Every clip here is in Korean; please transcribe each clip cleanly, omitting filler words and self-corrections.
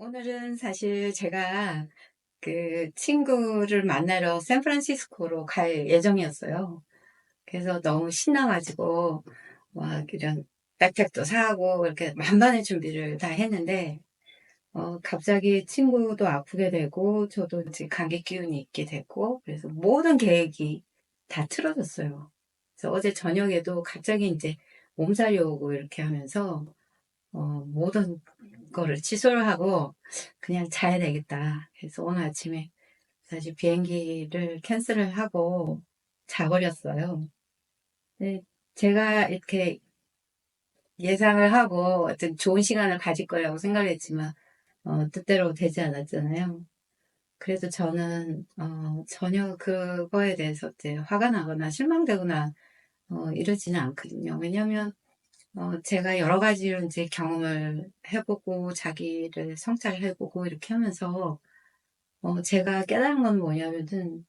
오늘은 사실 제가 그 친구를 만나러 샌프란시스코로 갈 예정이었어요. 그래서 너무 신나가지고 막 이런 백팩도 사고 이렇게 만반의 준비를 다 했는데 갑자기 친구도 아프게 되고 저도 이제 감기 기운이 있게 됐고 그래서 모든 계획이 다 틀어졌어요. 그래서 어제 저녁에도 갑자기 이제 몸살이 오고 이렇게 하면서 모든 거를 취소를 하고 그냥 자야 되겠다. 그래서 오늘 아침에 사실 비행기를 캔슬을 하고 자버렸어요. 근데 제가 이렇게 예상을 하고 어떤 좋은 시간을 가질 거라고 생각을 했지만, 뜻대로 되지 않았잖아요. 그래서 저는, 전혀 그거에 대해서 이제 화가 나거나 실망되거나, 이러지는 않거든요. 왜냐면, 제가 여러 가지로 이제 경험을 해보고 자기를 성찰해보고 이렇게 하면서 제가 깨달은 건 뭐냐면은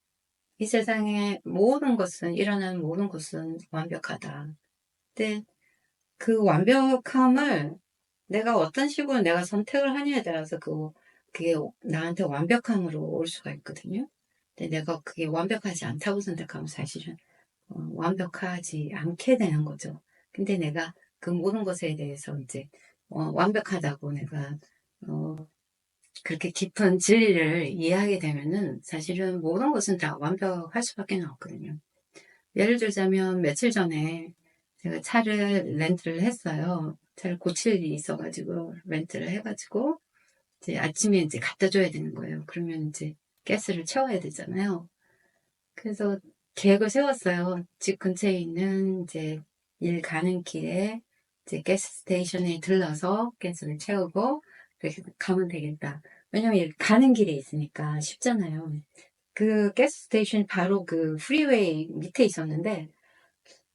이 세상의 모든 것은 일어나는 모든 것은 완벽하다. 근데 그 완벽함을 내가 어떤 식으로 내가 선택을 하냐에 따라서 그게 나한테 완벽함으로 올 수가 있거든요. 근데 내가 그게 완벽하지 않다고 선택하면 사실은 완벽하지 않게 되는 거죠. 근데 내가 그 모든 것에 대해서 이제 완벽하다고 내가 어, 그렇게 깊은 진리를 이해하게 되면은 사실은 모든 것은 다 완벽할 수밖에 없거든요. 예를 들자면 며칠 전에 제가 차를 렌트를 했어요. 차를 고칠 일이 있어가지고 렌트를 해가지고 이제 아침에 이제 갖다 줘야 되는 거예요. 그러면 이제 가스를 채워야 되잖아요. 그래서 계획을 세웠어요. 집 근처에 있는 이제 일 가는 길에 이제 가스 스테이션에 들러서 가스를 채우고 그렇게 가면 되겠다. 왜냐면 일 가는 길에 있으니까 쉽잖아요. 그 가스 스테이션이 바로 그 프리웨이 밑에 있었는데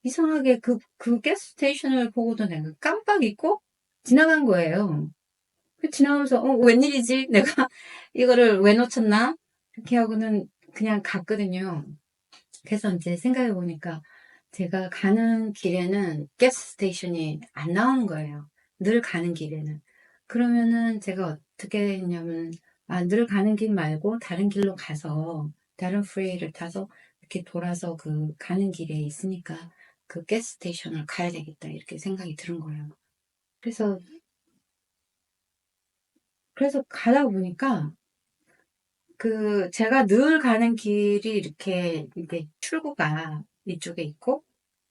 이상하게 그 가스 스테이션을 보고도 내가 깜빡 잊고 지나간 거예요. 지나가면서 웬일이지? 내가 이거를 왜 놓쳤나? 이렇게 하고는 그냥 갔거든요. 그래서 이제 생각해 보니까 제가 가는 길에는 가스 스테이션이 안 나오는 거예요. 늘 가는 길에는. 그러면은 제가 어떻게 했냐면, 늘 가는 길 말고 다른 길로 가서, 다른 프레이를 타서 이렇게 돌아서 그 가는 길에 있으니까 그 가스 스테이션을 가야 되겠다. 이렇게 생각이 드는 거예요. 그래서, 그래서 가다 보니까 제가 늘 가는 길이 이렇게 출구가 이쪽에 있고,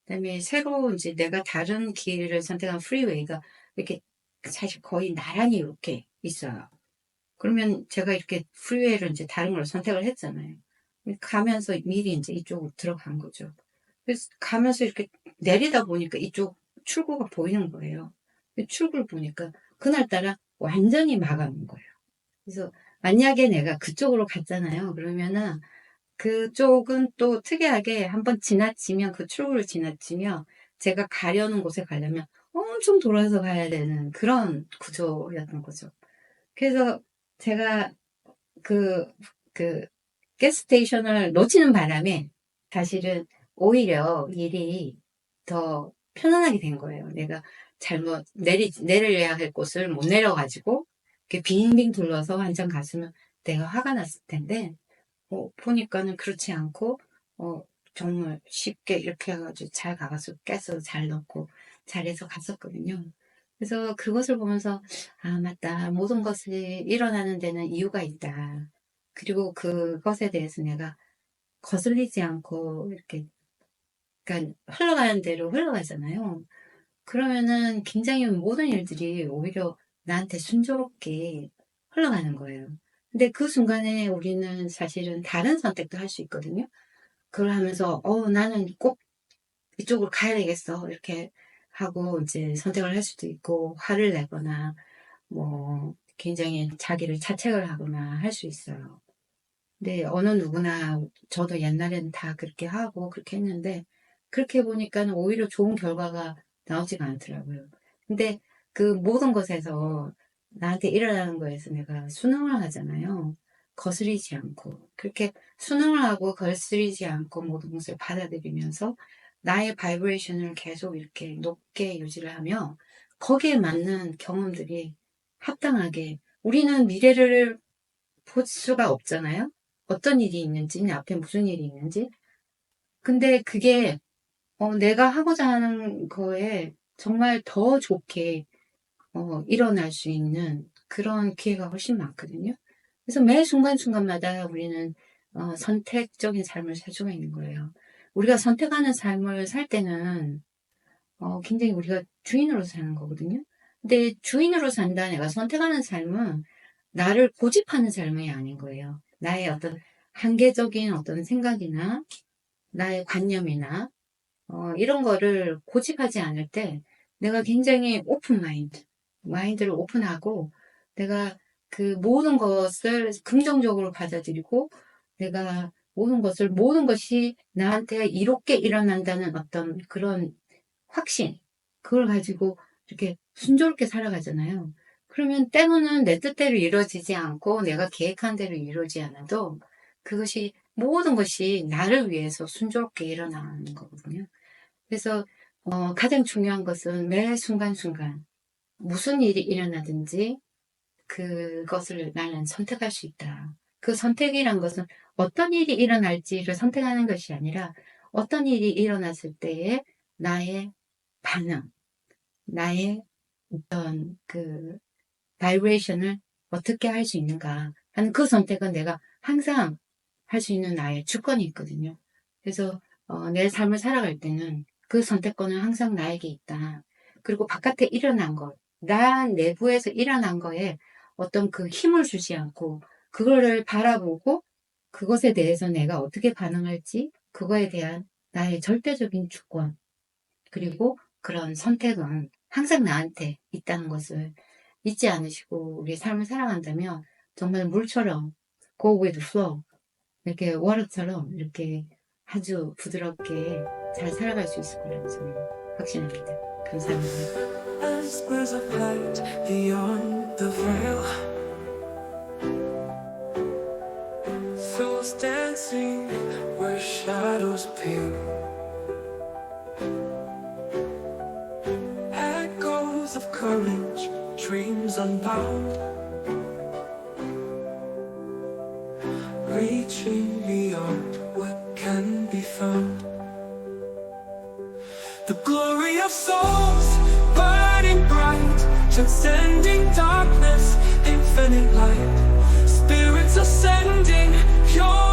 그다음에 새로 이제 내가 다른 길을 선택한 프리웨이가 이렇게 사실 거의 나란히 이렇게 있어요. 그러면 제가 이렇게 프리웨이를 이제 다른 걸 선택을 했잖아요. 가면서 미리 이제 이쪽으로 들어간 거죠. 그래서 가면서 이렇게 내리다 보니까 이쪽 출구가 보이는 거예요. 출구를 보니까 그날따라 완전히 막아놓은 거예요. 그래서 만약에 내가 그쪽으로 갔잖아요. 그러면은 그쪽은 또 특이하게 한번 지나치면 그 출구를 지나치면 제가 가려는 곳에 가려면 엄청 돌아서 가야 되는 그런 구조였던 거죠. 그래서 제가 그, 그, 가스스테이션을 놓치는 바람에 사실은 오히려 일이 더 편안하게 된 거예요. 내가 잘못 내려야 할 곳을 못 내려가지고 이렇게 빙빙 둘러서 한참 갔으면 내가 화가 났을 텐데 보니까는 그렇지 않고, 정말 쉽게 이렇게 해가지고 잘 가서 가스 잘 넣고 잘해서 갔었거든요. 그래서 그것을 보면서, 맞다. 모든 것이 일어나는 데는 이유가 있다. 그리고 그것에 대해서 내가 거슬리지 않고 이렇게, 그러니까 흘러가는 대로 흘러가잖아요. 그러면은 굉장히 모든 일들이 오히려 나한테 순조롭게 흘러가는 거예요. 근데 그 순간에 우리는 사실은 다른 선택도 할 수 있거든요. 그걸 하면서, 나는 꼭 이쪽으로 가야 되겠어. 이렇게 하고 이제 선택을 할 수도 있고, 화를 내거나, 뭐, 굉장히 자기를 자책을 하거나 할 수 있어요. 근데 어느 누구나, 저도 옛날에는 다 그렇게 하고 그렇게 했는데, 그렇게 보니까 오히려 좋은 결과가 나오지가 않더라고요. 근데 그 모든 것에서 나한테 일어나는 거에서 내가 순응을 하잖아요. 거스리지 않고. 그렇게 순응을 하고 거스리지 않고 모든 것을 받아들이면서 나의 바이브레이션을 계속 이렇게 높게 유지를 하며 거기에 맞는 경험들이 합당하게 우리는 미래를 볼 수가 없잖아요. 어떤 일이 있는지, 내 앞에 무슨 일이 있는지. 근데 그게 내가 하고자 하는 거에 정말 더 좋게 일어날 수 있는 그런 기회가 훨씬 많거든요. 그래서 매 순간순간마다 우리는 선택적인 삶을 살 수가 있는 거예요. 우리가 선택하는 삶을 살 때는 굉장히 우리가 주인으로 사는 거거든요. 근데 주인으로 산다, 내가 선택하는 삶은 나를 고집하는 삶이 아닌 거예요. 나의 어떤 한계적인 어떤 생각이나 나의 관념이나 이런 거를 고집하지 않을 때 내가 굉장히 오픈 마인드를 오픈하고 내가 그 모든 것을 긍정적으로 받아들이고 내가 모든 것이 나한테 이롭게 일어난다는 어떤 그런 확신, 그걸 가지고 이렇게 순조롭게 살아가잖아요. 그러면 때로는 내 뜻대로 이루어지지 않고 내가 계획한 대로 이루어지지 않아도 그것이 모든 것이 나를 위해서 순조롭게 일어나는 거거든요. 그래서 가장 중요한 것은 매 순간순간 무슨 일이 일어나든지 그것을 나는 선택할 수 있다. 그 선택이란 것은 어떤 일이 일어날지를 선택하는 것이 아니라 어떤 일이 일어났을 때의 나의 반응, 나의 어떤 그 바이브레이션을 어떻게 할 수 있는가 하는 그 선택은 내가 항상 할 수 있는 나의 주권이 있거든요. 그래서 내 삶을 살아갈 때는 그 선택권은 항상 나에게 있다. 그리고 바깥에 일어난 것, 나 내부에서 일어난 거에 어떤 그 힘을 주지 않고 그거를 바라보고 그것에 대해서 내가 어떻게 반응할지 그거에 대한 나의 절대적인 주권 그리고 그런 선택은 항상 나한테 있다는 것을 잊지 않으시고 우리 삶을 살아간다면 정말 물처럼 go with flow 이렇게 워터처럼 이렇게 아주 부드럽게 잘 살아갈 수 있을 거라고 저는 확신합니다. 감사합니다. As birds of light beyond the veil, souls dancing where shadows pale, echoes of courage, dreams unbound, reaching beyond what can be found. The glory of souls burning bright, transcending darkness, infinite light. Spirits ascending, pure